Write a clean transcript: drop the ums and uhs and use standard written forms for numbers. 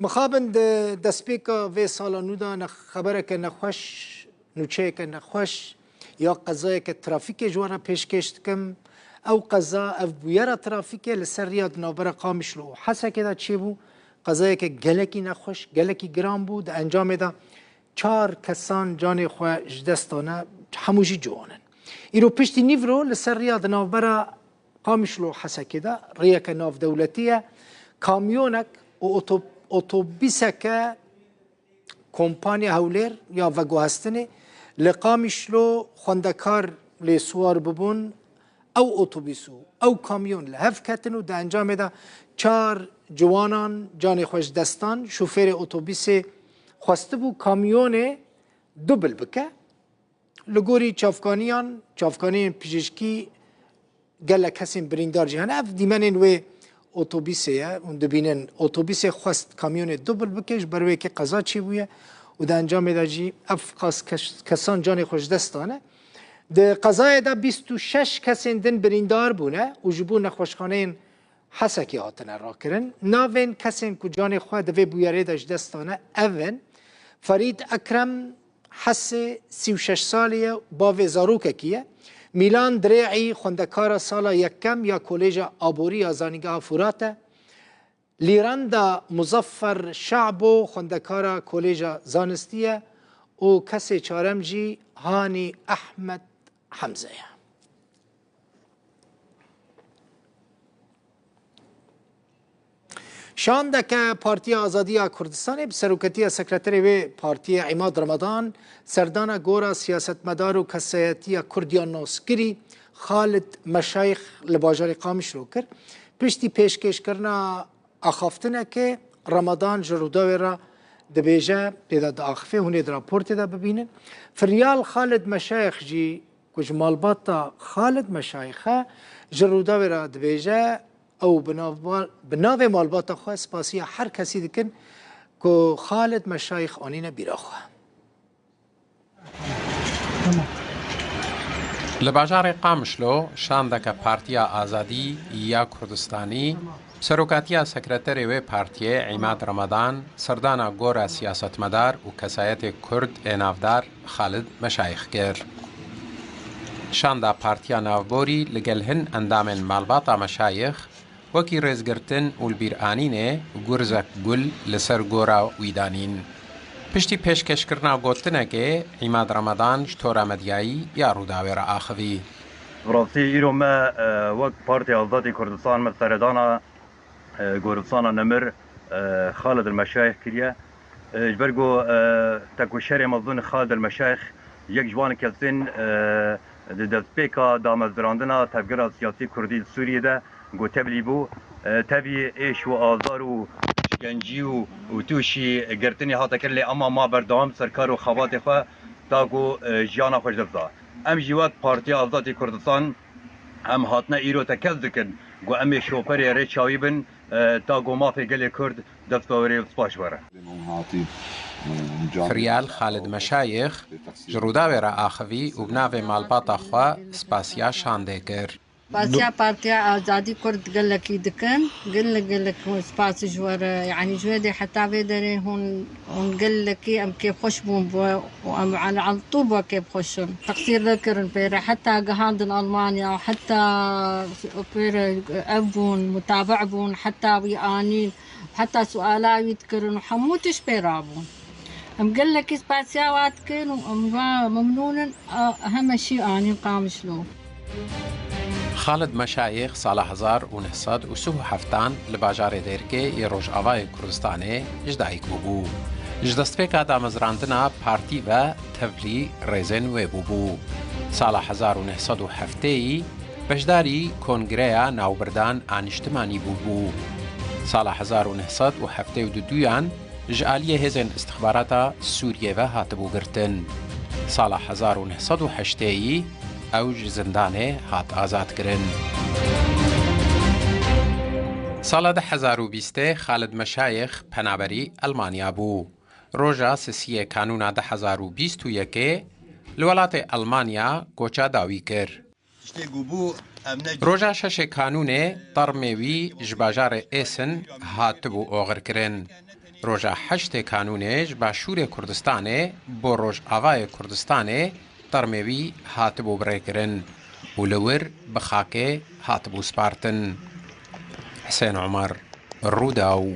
مخابن دسپیکا و سالا نودا خبره که نخوش نوچه که نخوش یا قضایی که ترافیک جوارا پیشکش کم او قضا او بویرا ترافیک لسر ریاد نابرا قامش لو حسا که دا چی بو قضایی که گلکی نخوش گلکی گرام بود انجام دا 4 کسان جان خواه جدستانه هموشی جوانن ایرو پشتی نیورو لسر ریاد نابرا قامش لو حسا که دا ریاک ناف دولتیه کامیونک و اتوبیسک کمپانی هولیر یا وگو هستنه لقامش لو خواندکار لسوار ببون او اتوبیسو او کامیون لحف کتنو ده انجام ده 4 جوانان جان خوش دستان شوفر اتوبیس خواسته بو کامیون دوبل بکه لگوری چافکانیان پیششکی گله کسیم بریندار جهانه اف دیمنین و اتوبیسه اون دبینن اتوبیس خواست کامیون دوبل بکش بروی که قضا چی بویه و ده انجام ده جی اف کسان جان خوش دستانه ده قضای ده 26 کسین دن بریندار بونه و جبو نخوشخانه حسکی هاتنه را کرن ناوین کسین که جان خواه دوی بویره داشت دستانه اون فرید اکرم حس 36 سالیه باوی زاروکه کیه میلان دریعی خوندکار سال یکم یا کلیج آبوری یا زانیگاه فوراته لیراندا مظفر شعبو خوندکار کلیج زانستیه و کسی چارم جی هانی احمد حمزه شانده که پارتی آزادی کردستان بسروکتی سکرتری و پارتی عماد رمضان سردان گورا سیاستمدار و کسایتی کردیان نوسکری خالد مشایخ لباجار قامش رو کرد پشتی پیشکش کرنا اخافتنه که رمضان جروداوی را دبیجه پیدا دا آخفه هونه در راپورت دا ببینن فریال خالد مشایخ جی کج مالباتا خالد مشایخه جروداوی را دبیجه او بناو مالبات خواه سپاسی هر کسی دکن که خالد مشایخ آنین بیرا خواه لباجار قامشلو شاندک پارتیا آزادی یا کردستانی سروکاتیا سکرتری و پارتی عماد رمضان سردانا گورا سیاستمدار و کسایت کرد اینافدار خالد مشایخ گر شاندا پارتیا نافبوری لگل هن اندامن مالباتا مشایخ وکی رزگرتن و البیرانینه گرزک گل لسر گورا ویدانین پشتی پیشکش کرنا گوتنه که عماد رمضان شطور مدیایی یا روداوی را آخوی براستی ایرو ما وقت پارتی آزادی کردستان مستردانا گورستان نمر خالد المشایخ کریه جبرگو تکو شر مظلون خالد المشایخ یک جوان کلسین دستپیکا دامزراندنا تفگر سیاسی کردی سوریه ده گو تبلی بو تبی ایش و آزار و شکنجی و توشی گرتنی هاتا کرلی اما ما بردام سرکار و خوات خواه تا گو جانا خوش دفتا ام جیوات پارتی آزادی کردستان ام هاتنا ایرو تکز دکن گو امی شوپری ری چاوی بن تا گو مافی گلی کرد دستاوری سپاش باره فریال خالد مشایخ جروداوی را آخوی و بناوی مالباتا خواه سپاسیا شانده کر باسيا بارتي آزادي كرد قال لك يدكن قال لك سباس جوار يعني جوادي حتى بيدري هون قال لك ام كيف خشبون وام على الطوبه كيف خشون تقصير ذكر بير حتى قهاندن المانيا وحتى بير ابون متابع بون حتى ويانين حتى سؤالا يذكرن وحموتش بيرابون ام قال لك سباسيا واتكن وممنون اهم شيء اني قامش له خالد مشایخ سال 1937 لباجار دیرکه ی روجاوای کردستانه اجدایک بو اجدستفیکا دامزراندنا پارتی و تبلی ریزن و بو سال 1907 بجداری کنگره ناوبردان انشتمانی بو سال 1972 جعالی هزن استخباراتا سوریه و هاتبو گرتن سال 1908 اوج زندانه هات آزاد کرن سال 2020 خالد مشایخ پنابری المانیا بو روژا سسیه کانون 2021 لولات المانیا گوچا داوی کر روژا شش کانون ترموی جباجار ایسن هات بو اوغر کرن ڕۆژە 8 کانونێژ باشوورێ کوردستانێ بۆ ڕۆژئاوای کوردستانێ تەرمێوی هاتبوو بڕێکردن و لەور بە خاکێ هاتبوو سپارتن. حسێن عومەر، ڕوودا و